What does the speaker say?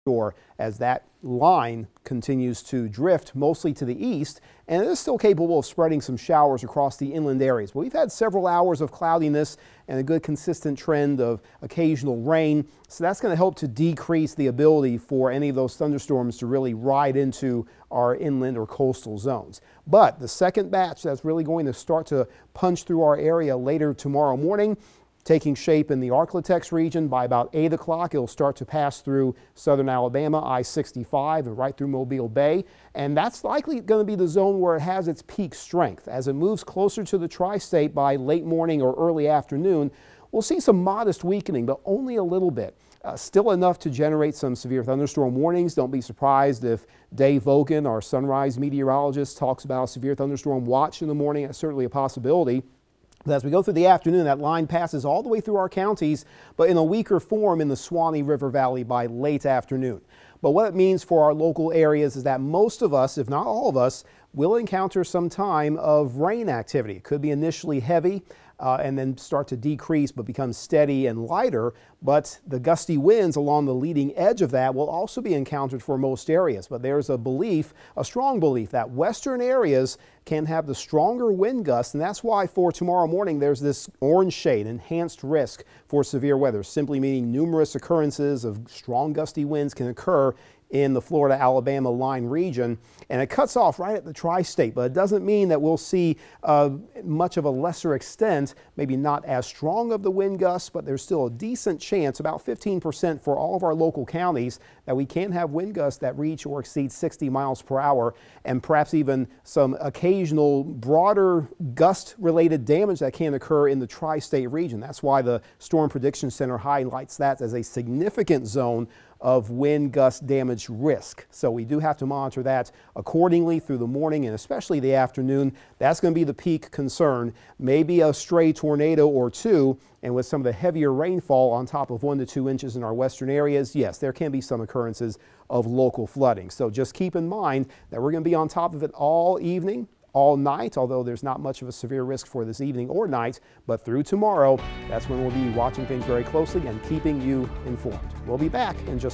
shore as that line continues to drift mostly to the east, and it is still capable of spreading some showers across the inland areas. But we've had several hours of cloudiness and a good consistent trend of occasional rain, so that's going to help to decrease the ability for any of those thunderstorms to really ride into our inland or coastal zones. But the second batch that's really going to start to punch through our area later tomorrow morning, taking shape in the Arklatex region. By about 8 o'clock, it'll start to pass through southern Alabama, I-65, and right through Mobile Bay. And that's likely going to be the zone where it has its peak strength. As it moves closer to the tri-state by late morning or early afternoon, we'll see some modest weakening, but only a little bit. Still enough to generate some severe thunderstorm warnings. Don't be surprised if Dave Vogan, our sunrise meteorologist, talks about a severe thunderstorm watch in the morning. That's certainly a possibility. But as we go through the afternoon, that line passes all the way through our counties, but in a weaker form in the Suwannee River Valley by late afternoon. But what it means for our local areas is that most of us, if not all of us, will encounter some time of rain activity. It could be initially heavy and then start to decrease but become steady and lighter, but the gusty winds along the leading edge of that will also be encountered for most areas. But there's a belief, a strong belief, that western areas can have the stronger wind gusts, and that's why for tomorrow morning there's this orange shade, enhanced risk for severe weather, simply meaning numerous occurrences of strong gusty winds can occur in the Florida-Alabama line region, and it cuts off right at the tri-state, but it doesn't mean that we'll see much of a lesser extent, maybe not as strong of the wind gusts, but there's still a decent chance, about 15% for all of our local counties, that we can have wind gusts that reach or exceed 60 miles per hour, and perhaps even some occasional broader gust-related damage that can occur in the tri-state region. That's why the Storm Prediction Center highlights that as a significant zone of wind gust damage risk. So we do have to monitor that accordingly through the morning and especially the afternoon. That's going to be the peak concern. Maybe a stray tornado or two, and with some of the heavier rainfall on top of 1 to 2 inches in our western areas, yes, there can be some occurrences of local flooding. So just keep in mind that we're going to be on top of it all evening, all night, although there's not much of a severe risk for this evening or night, but through tomorrow, that's when we'll be watching things very closely and keeping you informed. We'll be back in just